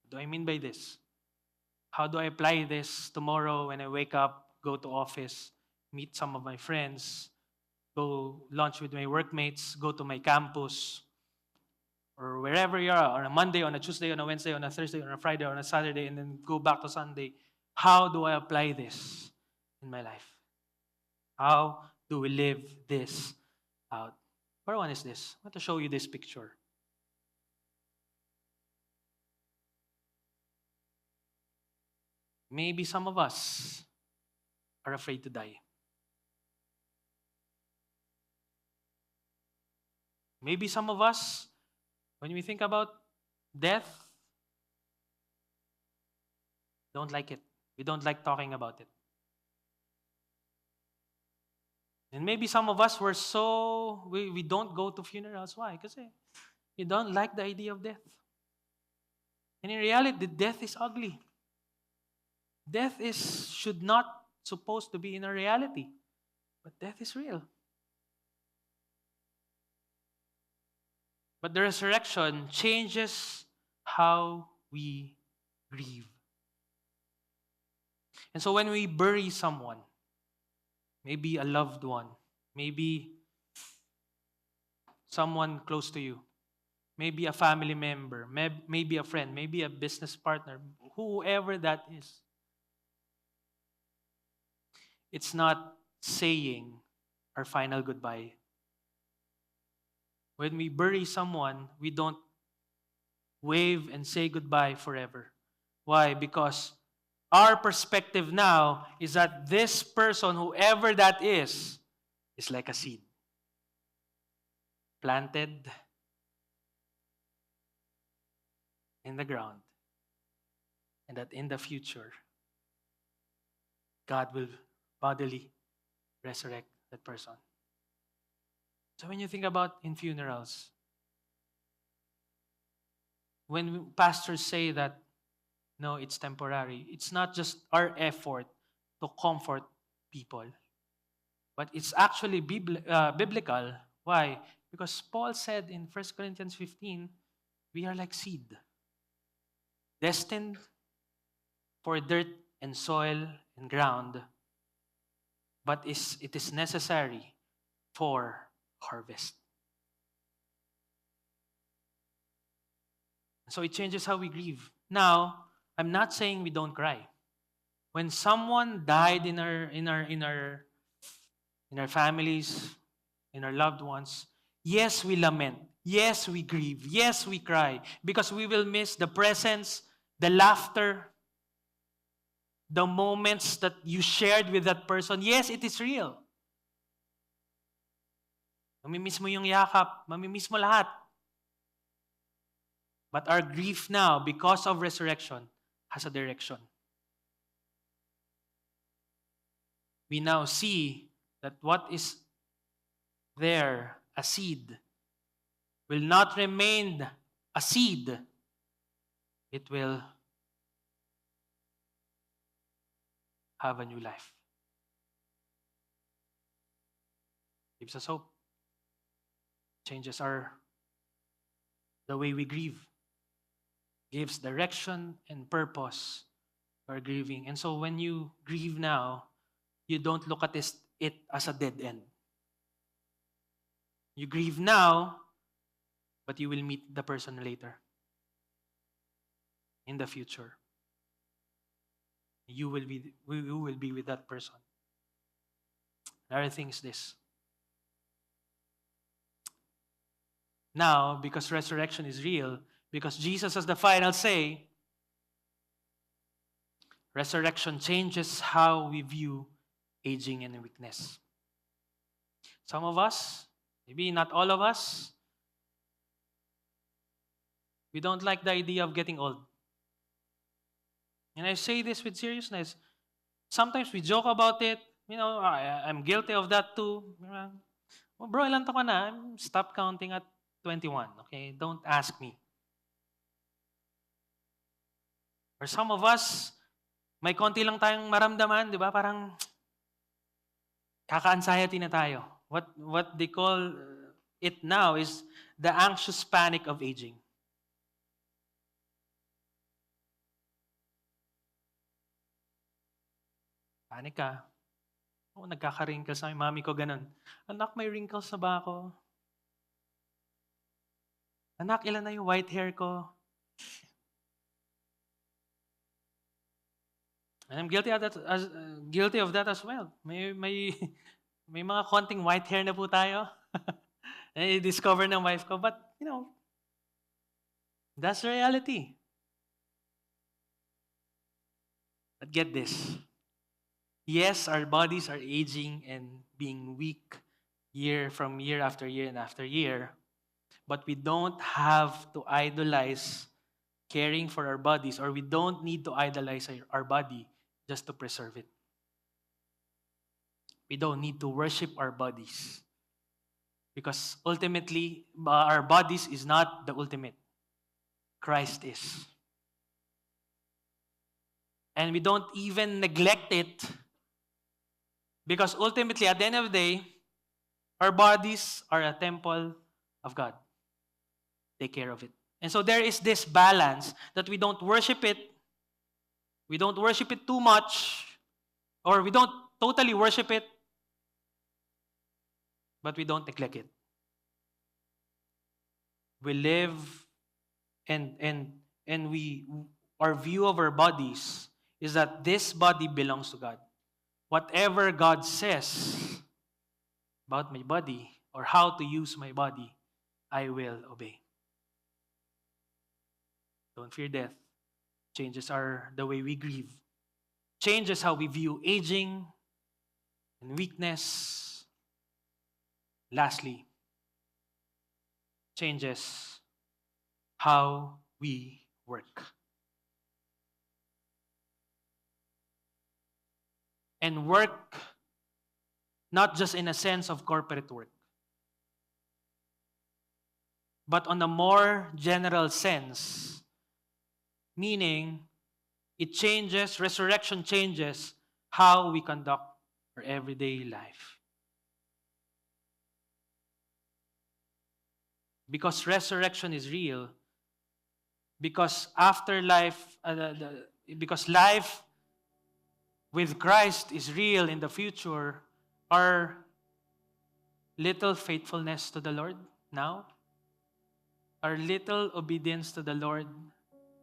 [SPEAKER 1] What do I mean by this? How do I apply this tomorrow when I wake up, go to office, meet some of my friends, go lunch with my workmates, go to my campus, or wherever you are, on a Monday, on a Tuesday, on a Wednesday, on a Thursday, on a Friday, on a Saturday, and then go back to Sunday. How do I apply this in my life? How do we live this out? First one is this. I want to show you this picture. Maybe some of us are afraid to die. Maybe some of us, when we think about death, don't like it. We don't like talking about it. And maybe some of us we don't go to funerals. Why? Because we don't like the idea of death. And in reality, death is ugly. Death should not supposed to be in our reality. But death is real. But the resurrection changes how we grieve. And so when we bury someone, maybe a loved one, maybe someone close to you, maybe a family member, maybe a friend, maybe a business partner, whoever that is, it's not saying our final goodbye. When we bury someone, we don't wave and say goodbye forever. Why? Because our perspective now is that this person, whoever that is like a seed. Planted in the ground. And that in the future, God will bodily resurrect that person. So when you think about in funerals, when pastors say that No, it's temporary. It's not just our effort to comfort people, but it's actually biblical. Why? Because Paul said in 1 Corinthians 15, we are like seed, destined for dirt and soil and ground, but it is necessary for harvest. So it changes how we grieve. Now, I'm not saying we don't cry. When someone died in our families, in our loved ones, yes, we lament. Yes, we grieve. Yes, we cry because we will miss the presence, the laughter, the moments that you shared with that person. Yes, it is real. Mamimiss mo yung yakap, mamimiss mo lahat. But our grief now, because of resurrection, has a direction. We now see that what is there, a seed, will not remain a seed. It will have a new life. Gives us hope. Changes the way we grieve. Gives direction and purpose to our grieving. And so when you grieve now, you don't look at it as a dead end. You grieve now, but you will meet the person later. In the future. You will be with that person. Another thing is this. Now, because resurrection is real, because Jesus has the final say, resurrection changes how we view aging and weakness. Some of us, maybe not all of us, we don't like the idea of getting old. And I say this with seriousness. Sometimes we joke about it. I'm guilty of that too. Well, bro, ilan taon ka na? Stop counting at 21. Okay? Don't ask me. Or some of us, may konti lang tayong maramdaman, di ba? Parang kaka-anxiety na tayo. What they call it now is the anxious panic of aging. Panic ka. Nagkaka-wrinkles na yung mami ko ganun. Anak, may wrinkles na ba ako? Anak, ilan na yung white hair ko? And I'm guilty of that as well. May mga konting white hair na po tayo. I-discover ng wife ko. But, that's the reality. But get this. Yes, our bodies are aging and being weak year after year and after year. But we don't have to idolize caring for our bodies, or we don't need to idolize our body just to preserve it. We don't need to worship our bodies. Because ultimately, our bodies is not the ultimate. Christ is. And we don't even neglect it, because ultimately, at the end of the day, our bodies are a temple of God. Take care of it. And so there is this balance that we don't worship it. We don't worship it too much, or we don't totally worship it, but we don't neglect it. We live and our view of our bodies is that this body belongs to God. Whatever God says about my body or how to use my body, I will obey. Don't fear death. Changes the way we grieve. Changes how we view aging and weakness. Lastly, changes how we work. And work not just in a sense of corporate work, but on a more general sense, meaning It changes, resurrection changes how we conduct our everyday life. Because resurrection is real, because afterlife, because life with Christ is real in the future, our little faithfulness to the Lord now, our little obedience to the Lord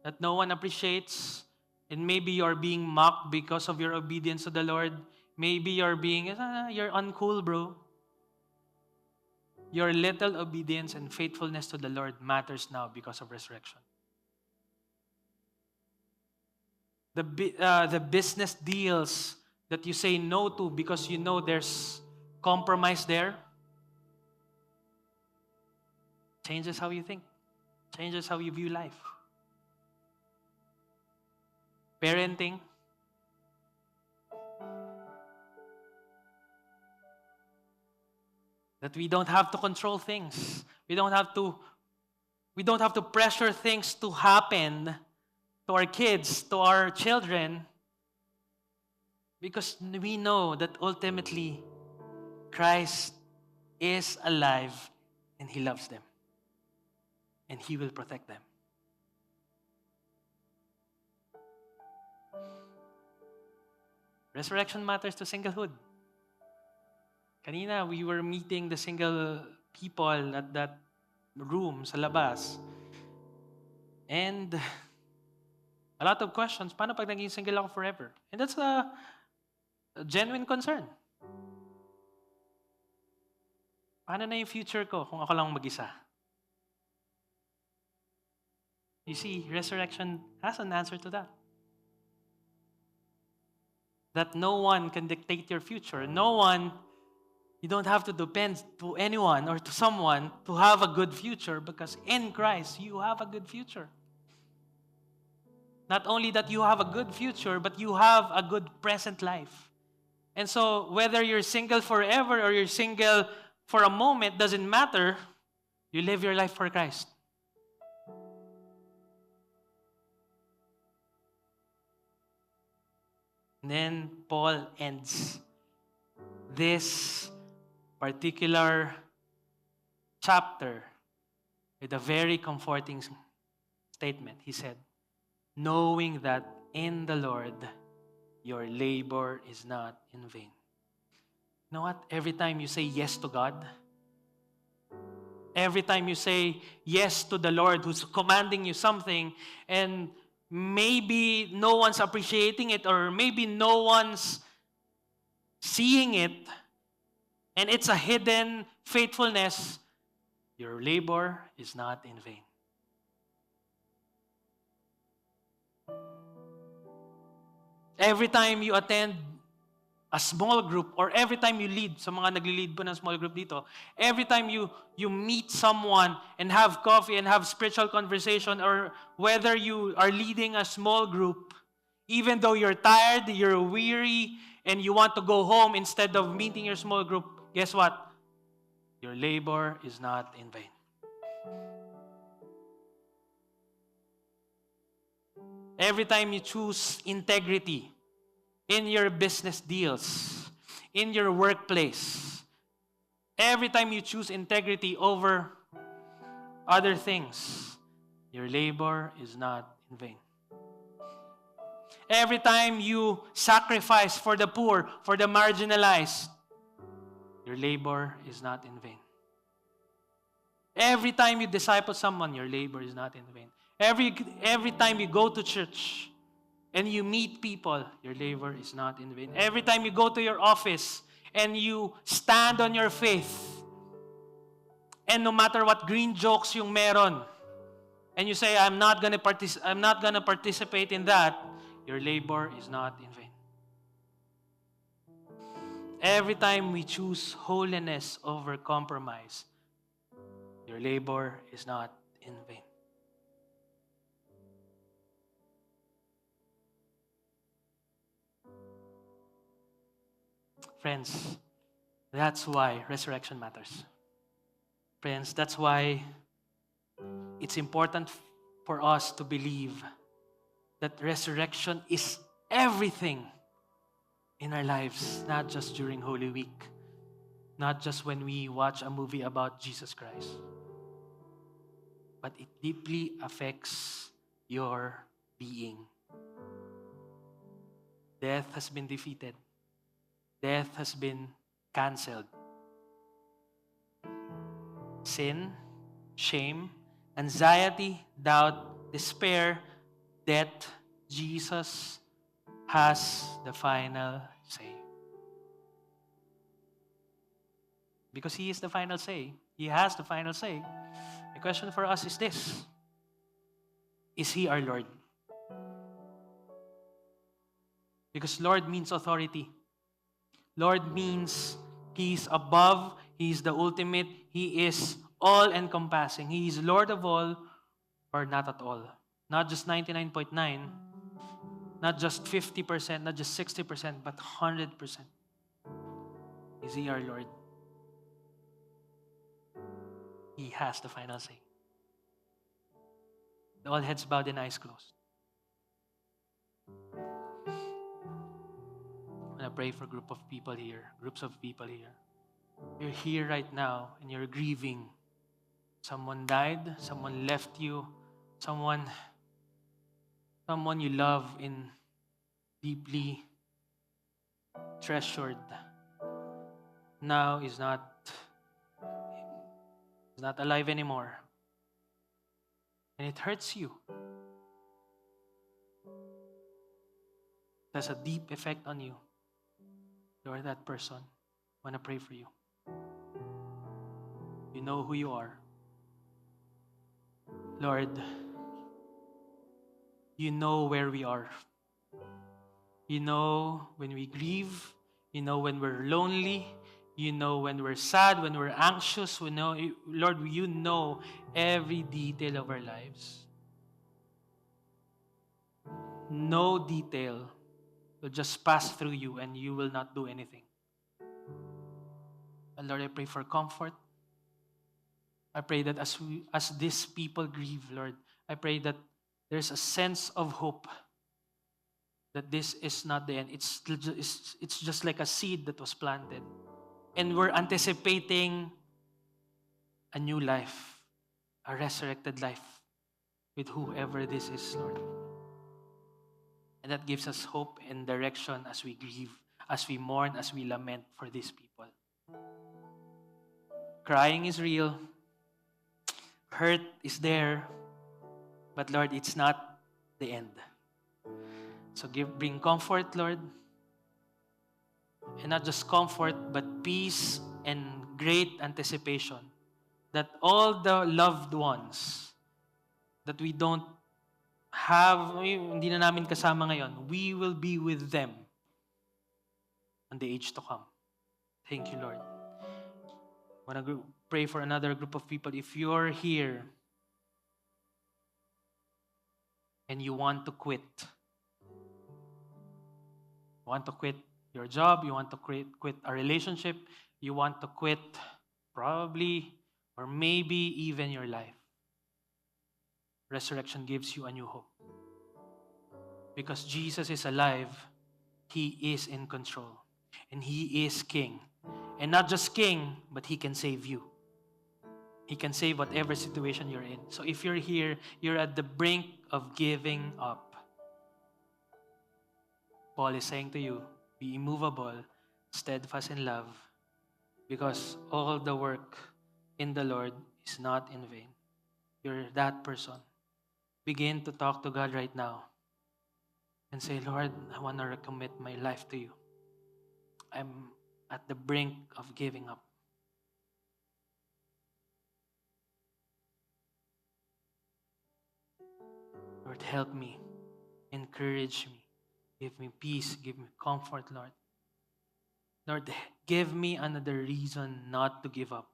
[SPEAKER 1] that no one appreciates, and maybe you're being mocked because of your obedience to the Lord. Maybe you're being, you're uncool, bro. Your little obedience and faithfulness to the Lord matters now because of resurrection. The business deals that you say no to because you know there's compromise there changes how you think, changes how you view life. Parenting, that we don't have to control things. We don't have to pressure things to happen to our kids, to our children, because we know that ultimately Christ is alive and He loves them and He will protect them. Resurrection matters to singlehood. Kanina, we were meeting the single people at that room sa labas. And a lot of questions, paano pag naging single ako forever? And that's a genuine concern. Paano na yung future ko kung ako lang mag-isa? You see, resurrection has an answer to that. That no one can dictate your future. You don't have to depend to anyone or to someone to have a good future, because in Christ, you have a good future. Not only that you have a good future, but you have a good present life. And so, whether you're single forever or you're single for a moment, doesn't matter. You live your life for Christ. And then Paul ends this particular chapter with a very comforting statement. He said, knowing that in the Lord, your labor is not in vain. You know what? Every time you say yes to God, every time you say yes to the Lord who's commanding you something, and maybe no one's appreciating it, or maybe no one's seeing it, and it's a hidden faithfulness, your labor is not in vain. Every time you attend a small group, or every time you lead, sa mga nagli-lead po ng small group dito, every time you meet someone and have coffee and have spiritual conversation, or whether you are leading a small group, even though you're tired, you're weary, and you want to go home instead of meeting your small group, guess what? Your labor is not in vain. Every time you choose integrity in your business deals, in your workplace, every time you choose integrity over other things, your labor is not in vain. Every time you sacrifice for the poor, for the marginalized, your labor is not in vain. Every time you disciple someone, your labor is not in vain. Every time you go to church and you meet people, your labor is not in vain. Every time you go to your office and you stand on your faith, and no matter what green jokes yung meron, and you say, I'm not gonna participate in that, your labor is not in vain. Every time we choose holiness over compromise, your labor is not in vain. Friends, that's why resurrection matters. Friends, that's why it's important for us to believe that resurrection is everything in our lives, not just during Holy Week, not just when we watch a movie about Jesus Christ, but it deeply affects your being. Death has been defeated. Death has been canceled. Sin, shame, anxiety, doubt, despair, death, Jesus has the final say. Because He is the final say. He has the final say. The question for us is this: is He our Lord? Because Lord means authority. Lord means He's above, He's the ultimate, He is all-encompassing. He is Lord of all or not at all. Not just 99.9, not just 50%, not just 60%, but 100%. Is He our Lord? He has the final say. All heads bowed and eyes closed. I'm going to pray for groups of people here. You're here right now and you're grieving. Someone died, someone left you, someone you love in deeply treasured now is not alive anymore. And it hurts you. It has a deep effect on you. You're that person. I want to pray for you. You know who you are. Lord, you know where we are. You know when we grieve. You know when we're lonely. You know when we're sad, when we're anxious. Lord, you know every detail of our lives. No detail will just pass through you and you will not do anything. And Lord, I pray for comfort. I pray that as these people grieve, Lord, I pray that there's a sense of hope that this is not the end. It's just like a seed that was planted. And we're anticipating a new life, a resurrected life with whoever this is, Lord. And that gives us hope and direction as we grieve, as we mourn, as we lament for these people. Crying is real. Hurt is there. But Lord, it's not the end. So bring comfort, Lord. And not just comfort, but peace and great anticipation that all the loved ones that we don't have, hindi na namin kasama ngayon, we will be with them in the age to come. Thank you, Lord. I want to pray for another group of people. If you're here and you want to quit your job, you want to quit a relationship, you want to quit probably or maybe even your life, resurrection gives you a new hope. Because Jesus is alive, He is in control, and He is King. And not just King, but He can save you. He can save whatever situation you're in. So if you're here, you're at the brink of giving up. Paul is saying to you, be immovable, steadfast in love, because all the work in the Lord is not in vain. You're that person. Begin to talk to God right now and say, Lord, I want to recommit my life to you. I'm at the brink of giving up. Lord, help me. Encourage me. Give me peace. Give me comfort, Lord. Lord, give me another reason not to give up.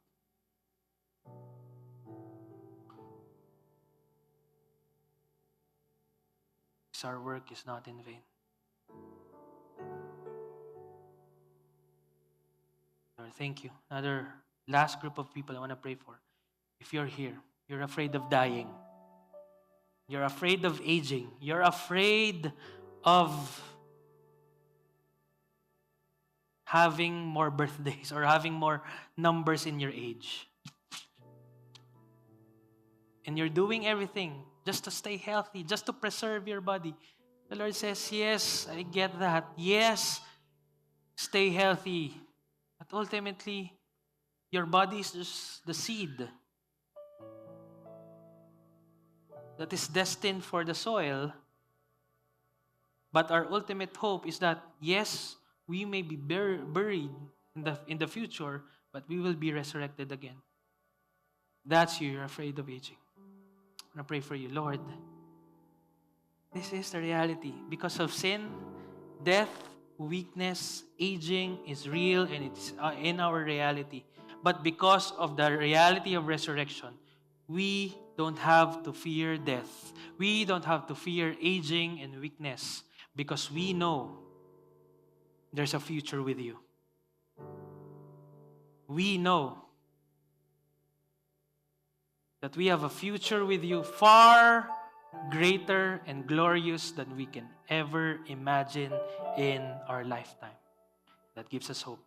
[SPEAKER 1] Because our work is not in vain. Lord, thank you. Another last group of people I want to pray for. If you're here, you're afraid of dying. You're afraid of aging. You're afraid of having more birthdays or having more numbers in your age. And you're doing everything just to stay healthy, just to preserve your body. The Lord says, yes, I get that. Yes, stay healthy. But ultimately, your body is just the seed that is destined for the soil. But our ultimate hope is that, yes, we may be buried in the future, but we will be resurrected again. That's you. You're afraid of aging. I'm going to pray for you. Lord, this is the reality. Because of sin, death, weakness, aging is real and it's in our reality. But because of the reality of resurrection, we don't have to fear death. We don't have to fear aging and weakness because we know there's a future with you. We know that we have a future with you far greater and glorious than we can ever imagine in our lifetime. That gives us hope.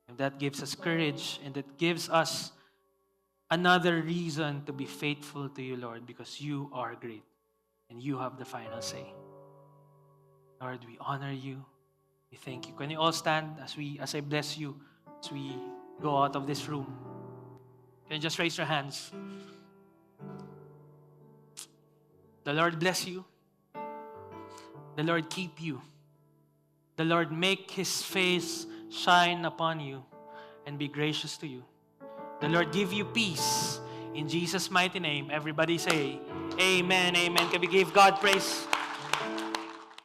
[SPEAKER 1] And that gives us courage. And that gives us another reason to be faithful to you, Lord, because you are great. And you have the final say. Lord, we honor you. We thank you. Can you all stand as I bless you as we go out of this room? Can you just raise your hands? The Lord bless you. The Lord keep you. The Lord make His face shine upon you and be gracious to you. The Lord give you peace. In Jesus' mighty name, everybody say, Amen, amen. Can we give God praise?